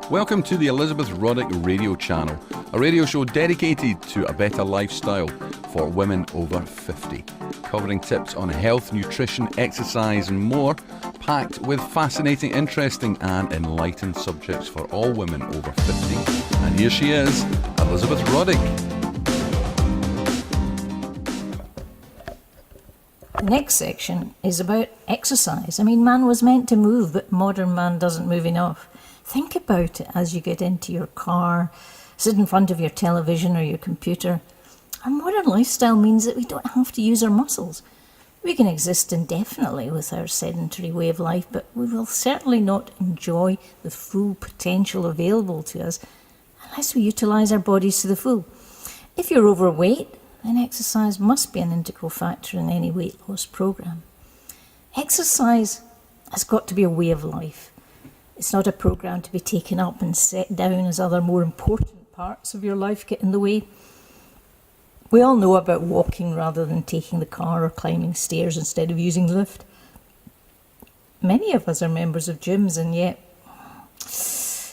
Welcome to the Elizabeth Roddick Radio Channel, a radio show dedicated to a better lifestyle for women over 50. Covering tips on health, nutrition, exercise and more, packed with fascinating, interesting and enlightened subjects for all women over 50. And here she is, Elizabeth Roddick. The next section is about exercise. I mean, man was meant to move, but modern man doesn't move enough. Think about it as you get into your car, sit in front of your television or your computer. Our modern lifestyle means that we don't have to use our muscles. We can exist indefinitely with our sedentary way of life, but we will certainly not enjoy the full potential available to us unless we utilise our bodies to the full. If you're overweight, then exercise must be an integral factor in any weight loss programme. Exercise has got to be a way of life. It's not a programme to be taken up and set down as other more important parts of your life get in the way. We all know about walking rather than taking the car or climbing stairs instead of using the lift. Many of us are members of gyms, and yet,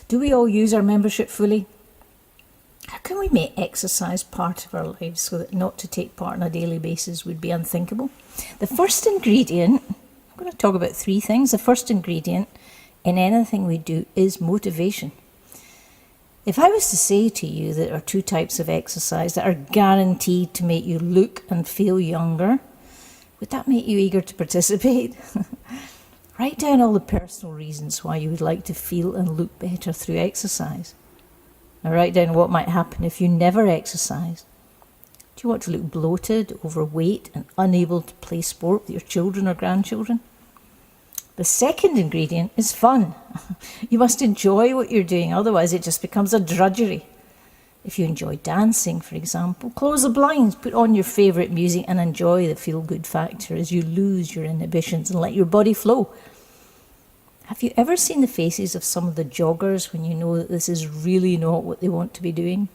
do we all use our membership fully? How can we make exercise part of our lives so that not to take part on a daily basis would be unthinkable? The first ingredient, I'm going to talk about three things. The first ingredient in anything we do is motivation. If I was to say to you that there are two types of exercise that are guaranteed to make you look and feel younger, would that make you eager to participate? Write down all the personal reasons why you would like to feel and look better through exercise. Now write down what might happen if you never exercise. Do you want to look bloated, overweight and unable to play sport with your children or grandchildren? The second ingredient is fun. You must enjoy what you're doing, otherwise it just becomes a drudgery. If you enjoy dancing, for example, close the blinds, put on your favourite music and enjoy the feel-good factor as you lose your inhibitions and let your body flow. Have you ever seen the faces of some of the joggers when you know that this is really not what they want to be doing?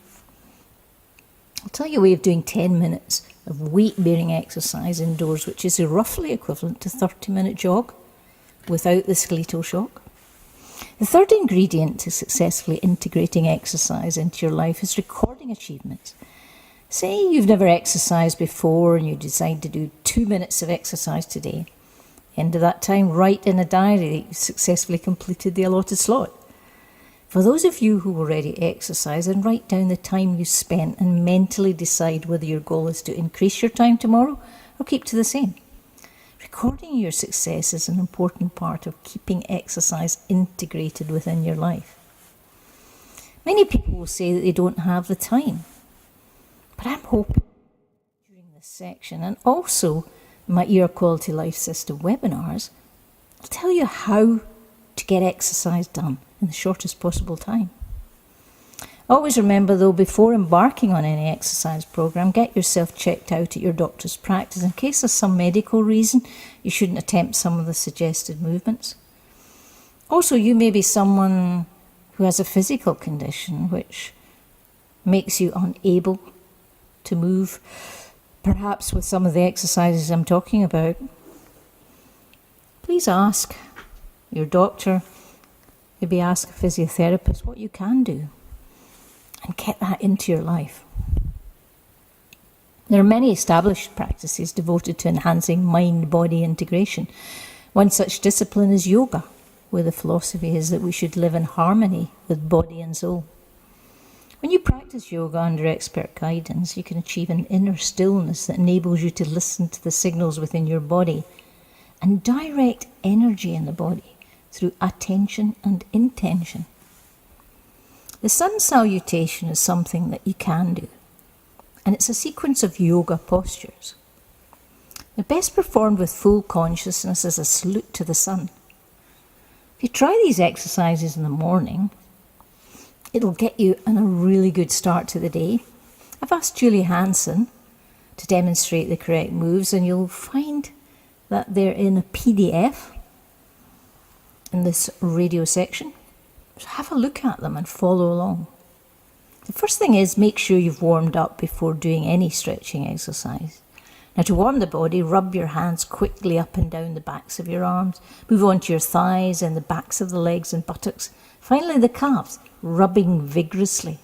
I'll tell you a way of doing 10 minutes of weight-bearing exercise indoors, which is roughly equivalent to a 30-minute jog, without the skeletal shock. The third ingredient to successfully integrating exercise into your life is recording achievements. Say you've never exercised before and you decide to do 2 minutes of exercise today. End of that time, write in a diary that you successfully completed the allotted slot. For those of you who already exercise, then write down the time you spent and mentally decide whether your goal is to increase your time tomorrow or keep to the same. Recording your success is an important part of keeping exercise integrated within your life. Many people will say that they don't have the time, but I'm hoping during this section and also my Ear Quality Life System webinars, I'll tell you how to get exercise done in the shortest possible time. Always remember though, before embarking on any exercise program, get yourself checked out at your doctor's practice in case there's some medical reason you shouldn't attempt some of the suggested movements. Also, you may be someone who has a physical condition which makes you unable to move, perhaps with some of the exercises I'm talking about. Please ask your doctor, maybe ask a physiotherapist what you can do, and get that into your life. There are many established practices devoted to enhancing mind-body integration. One such discipline is yoga, where the philosophy is that we should live in harmony with body and soul. When you practice yoga under expert guidance, you can achieve an inner stillness that enables you to listen to the signals within your body and direct energy in the body through attention and intention. The sun salutation is something that you can do, and it's a sequence of yoga postures. They're best performed with full consciousness as a salute to the sun. If you try these exercises in the morning, it'll get you on a really good start to the day. I've asked Julie Hansen to demonstrate the correct moves, and you'll find that they're in a PDF in this radio section. So have a look at them and follow along. The first thing is make sure you've warmed up before doing any stretching exercise. Now to warm the body, rub your hands quickly up and down the backs of your arms. Move on to your thighs and the backs of the legs and buttocks. Finally, the calves, rubbing vigorously.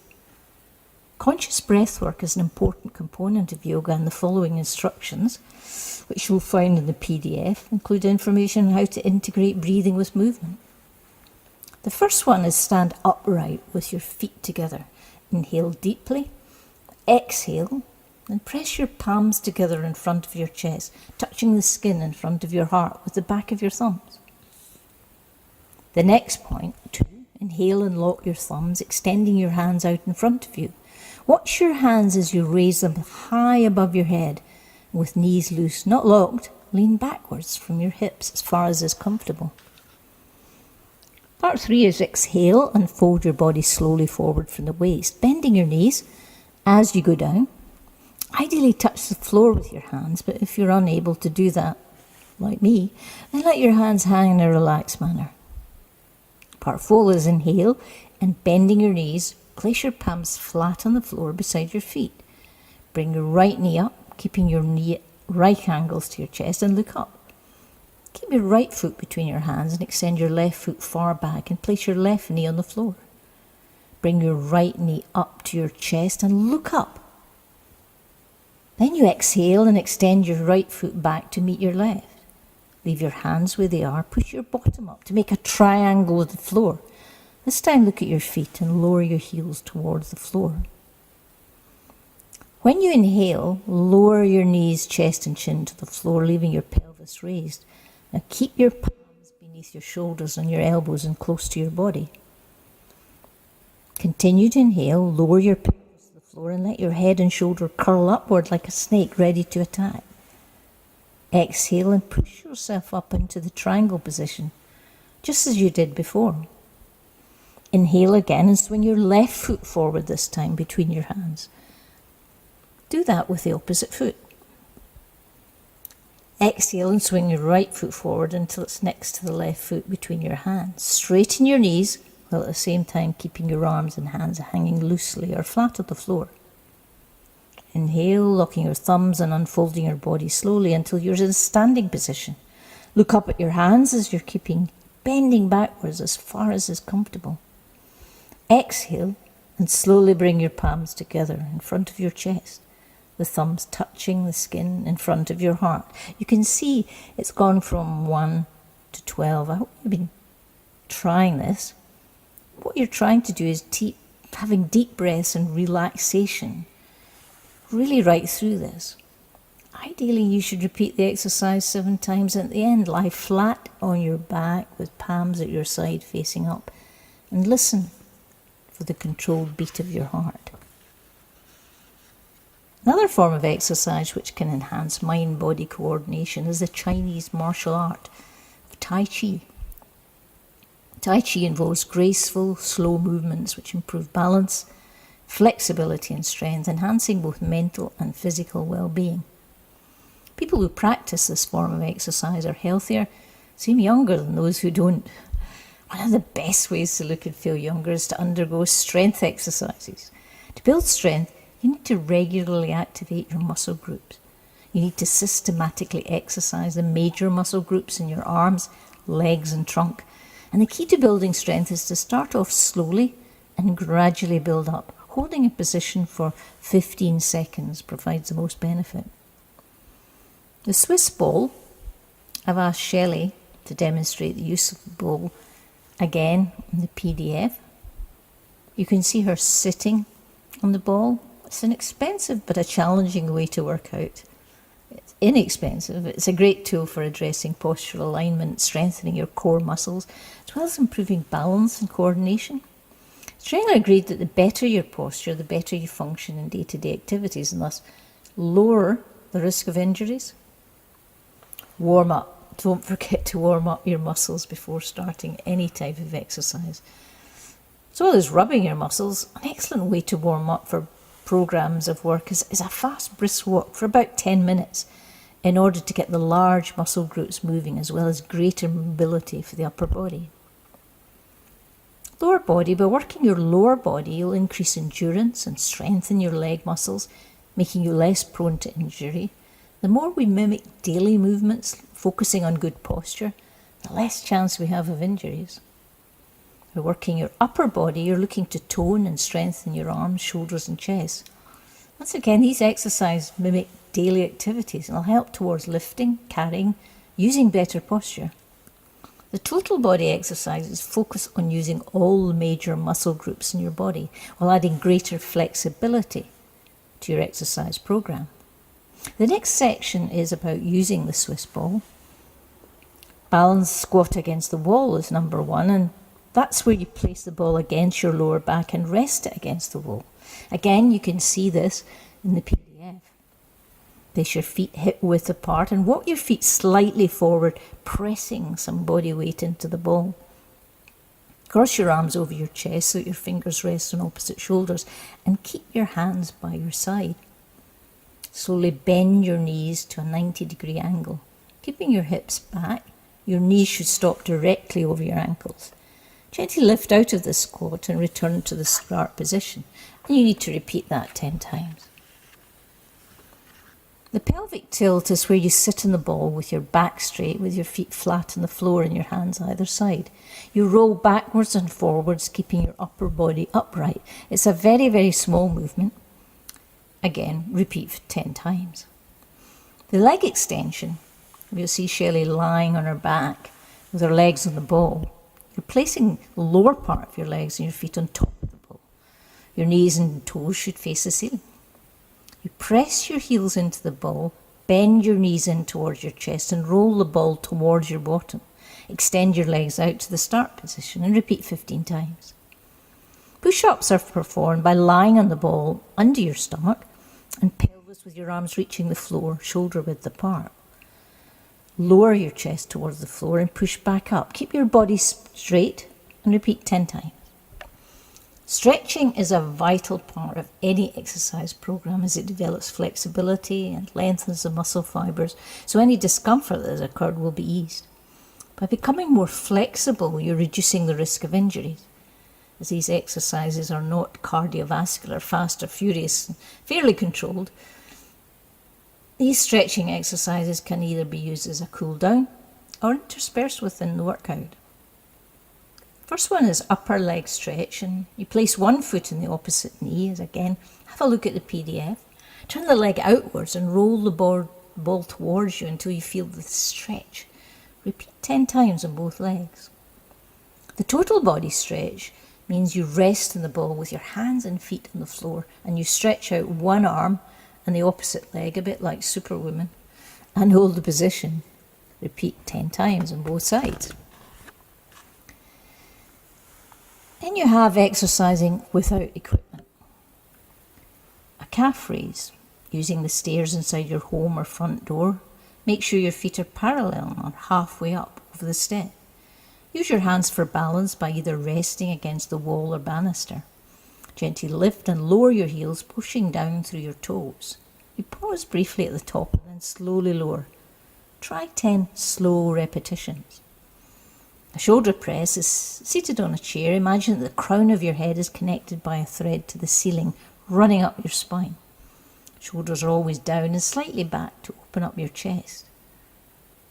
Conscious breathwork is an important component of yoga, and the following instructions, which you'll find in the PDF, include information on how to integrate breathing with movement. The first one is stand upright with your feet together. Inhale deeply, exhale, and press your palms together in front of your chest, touching the skin in front of your heart with the back of your thumbs. The next point, 2, inhale and lock your thumbs, extending your hands out in front of you. Watch your hands as you raise them high above your head, with knees loose, not locked. Lean backwards from your hips as far as is comfortable. Part 3 is exhale and fold your body slowly forward from the waist, bending your knees as you go down. Ideally touch the floor with your hands, but if you're unable to do that, like me, then let your hands hang in a relaxed manner. Part 4 is inhale and bending your knees, place your palms flat on the floor beside your feet. Bring your right knee up, keeping your knee at right angles to your chest, and look up. Keep your right foot between your hands and extend your left foot far back and place your left knee on the floor. Bring your right knee up to your chest and look up. Then you exhale and extend your right foot back to meet your left. Leave your hands where they are. Push your bottom up to make a triangle with the floor. This time look at your feet and lower your heels towards the floor. When you inhale, lower your knees, chest and chin to the floor, leaving your pelvis raised. Now keep your palms beneath your shoulders and your elbows and close to your body. Continue to inhale, lower your pelvis to the floor and let your head and shoulder curl upward like a snake ready to attack. Exhale and push yourself up into the triangle position, just as you did before. Inhale again and swing your left foot forward this time between your hands. Do that with the opposite foot. Exhale and swing your right foot forward until it's next to the left foot between your hands. Straighten your knees while at the same time keeping your arms and hands hanging loosely or flat on the floor. Inhale, locking your thumbs and unfolding your body slowly until you're in a standing position. Look up at your hands as you're bending backwards as far as is comfortable. Exhale and slowly bring your palms together in front of your chest, the thumbs touching the skin in front of your heart. You can see it's gone from 1 to 12. I hope you've been trying this. What you're trying to do is having deep breaths and relaxation really right through this. Ideally, you should repeat the exercise 7 times. At the end, lie flat on your back with palms at your side facing up and listen for the controlled beat of your heart. Another form of exercise which can enhance mind-body coordination is the Chinese martial art of Tai Chi. Tai Chi involves graceful, slow movements which improve balance, flexibility and strength, enhancing both mental and physical well-being. People who practice this form of exercise are healthier, seem younger than those who don't. One of the best ways to look and feel younger is to undergo strength exercises. To build strength, you need to regularly activate your muscle groups. You need to systematically exercise the major muscle groups in your arms, legs and trunk. And the key to building strength is to start off slowly and gradually build up. Holding a position for 15 seconds provides the most benefit. The Swiss ball, I've asked Shelley to demonstrate the use of the ball again in the PDF. You can see her sitting on the ball. It's an expensive but a challenging way to work out. It's inexpensive. It's a great tool for addressing postural alignment, strengthening your core muscles, as well as improving balance and coordination. It's generally agreed that the better your posture, the better you function in day-to-day activities, and thus lower the risk of injuries. Warm up. Don't forget to warm up your muscles before starting any type of exercise. As well as rubbing your muscles, an excellent way to warm up for programs of work is a fast brisk walk for about 10 minutes in order to get the large muscle groups moving, as well as greater mobility for the upper body. Lower body, by working your lower body, you'll increase endurance and strengthen your leg muscles, making you less prone to injury. The more we mimic daily movements, focusing on good posture, the less chance we have of injuries. By working your upper body, you're looking to tone and strengthen your arms, shoulders and chest. Once again, these exercises mimic daily activities and will help towards lifting, carrying, using better posture. The total body exercises focus on using all major muscle groups in your body while adding greater flexibility to your exercise program. The next section is about using the Swiss ball. Balance squat against the wall is number 1, and that's where you place the ball against your lower back and rest it against the wall. Again, you can see this in the PDF. Place your feet hip width apart and walk your feet slightly forward, pressing some body weight into the ball. Cross your arms over your chest so that your fingers rest on opposite shoulders and keep your hands by your side. Slowly bend your knees to a 90-degree angle. Keeping your hips back, your knees should stop directly over your ankles. Gently lift out of the squat and return to the start position. And you need to repeat that 10 times. The pelvic tilt is where you sit in the ball with your back straight, with your feet flat on the floor and your hands either side. You roll backwards and forwards, keeping your upper body upright. It's a very, very small movement. Again, repeat for 10 times. The leg extension, you'll see Shelley lying on her back with her legs on the ball. You're placing the lower part of your legs and your feet on top of the ball. Your knees and toes should face the ceiling. You press your heels into the ball, bend your knees in towards your chest and roll the ball towards your bottom. Extend your legs out to the start position and repeat 15 times. Push-ups are performed by lying on the ball under your stomach and pelvis with your arms reaching the floor, shoulder width apart. Lower your chest towards the floor and push back up. Keep your body straight and repeat 10 times. Stretching is a vital part of any exercise program as it develops flexibility and lengthens the muscle fibers, so any discomfort that has occurred will be eased. By becoming more flexible, you're reducing the risk of injuries, as these exercises are not cardiovascular, fast or furious, and fairly controlled. These stretching exercises can either be used as a cool down or interspersed within the workout. First one is upper leg stretch, and you place one foot in the opposite knee. As again, have a look at the PDF. Turn the leg outwards and roll the ball towards you until you feel the stretch. Repeat 10 times on both legs. The total body stretch means you rest in the ball with your hands and feet on the floor and you stretch out one arm and the opposite leg, a bit like Superwoman, and hold the position. Repeat 10 times on both sides. Then you have exercising without equipment. A calf raise, using the stairs inside your home or front door. Make sure your feet are parallel, not halfway up over the step. Use your hands for balance by either resting against the wall or banister. Gently lift and lower your heels, pushing down through your toes. You pause briefly at the top and then slowly lower. Try 10 slow repetitions. A shoulder press is seated on a chair. Imagine that the crown of your head is connected by a thread to the ceiling, running up your spine. Shoulders are always down and slightly back to open up your chest.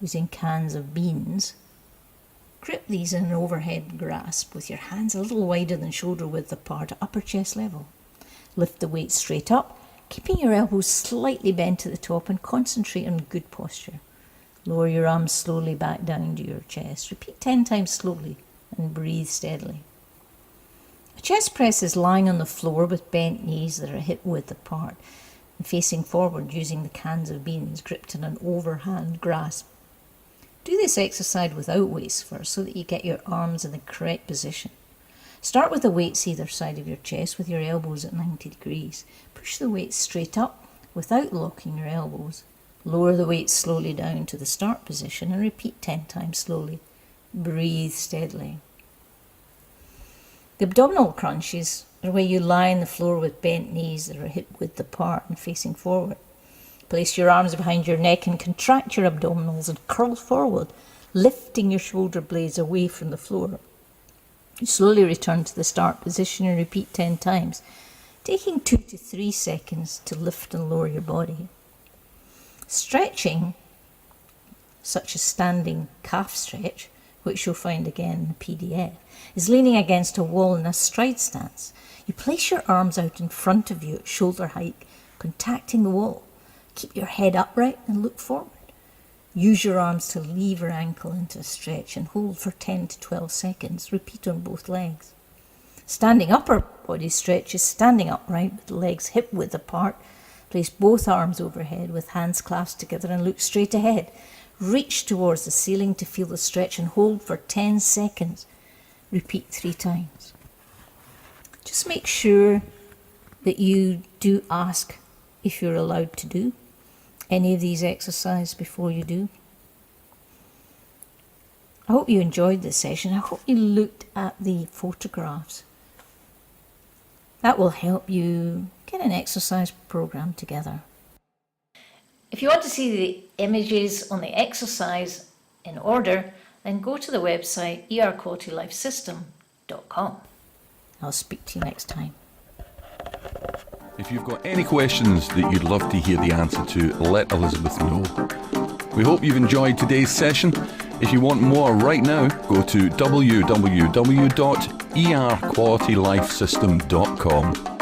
Using cans of beans, grip these in an overhead grasp with your hands a little wider than shoulder width apart at upper chest level. Lift the weight straight up, keeping your elbows slightly bent at the top and concentrate on good posture. Lower your arms slowly back down to your chest. Repeat 10 times slowly and breathe steadily. A chest press is lying on the floor with bent knees that are hip width apart and facing forward using the cans of beans gripped in an overhand grasp. Do this exercise without weights first so that you get your arms in the correct position. Start with the weights either side of your chest with your elbows at 90 degrees. Push the weights straight up without locking your elbows. Lower the weight slowly down to the start position and repeat 10 times slowly. Breathe steadily. The abdominal crunches are where you lie on the floor with bent knees that are hip width apart and facing forward. Place your arms behind your neck and contract your abdominals and curl forward, lifting your shoulder blades away from the floor. You slowly return to the start position and repeat 10 times, taking 2 to 3 seconds to lift and lower your body. Stretching, such as standing calf stretch, which you'll find again in the PDF, is leaning against a wall in a stride stance. You place your arms out in front of you at shoulder height, contacting the wall. Keep your head upright and look forward. Use your arms to lever ankle into a stretch and hold for 10 to 12 seconds. Repeat on both legs. Standing upper body stretch is standing upright with legs hip width apart. Place both arms overhead with hands clasped together and look straight ahead. Reach towards the ceiling to feel the stretch and hold for 10 seconds. Repeat 3 times. Just make sure that you do ask if you're allowed to do any of these exercises before you do. I hope you enjoyed this session. I hope you looked at the photographs. That will help you get an exercise program together. If you want to see the images on the exercise in order, then go to the website erqualitylifesystem.com. I'll speak to you next time. If you've got any questions that you'd love to hear the answer to, let Elizabeth know. We hope you've enjoyed today's session. If you want more right now, go to www.erqualitylifesystem.com.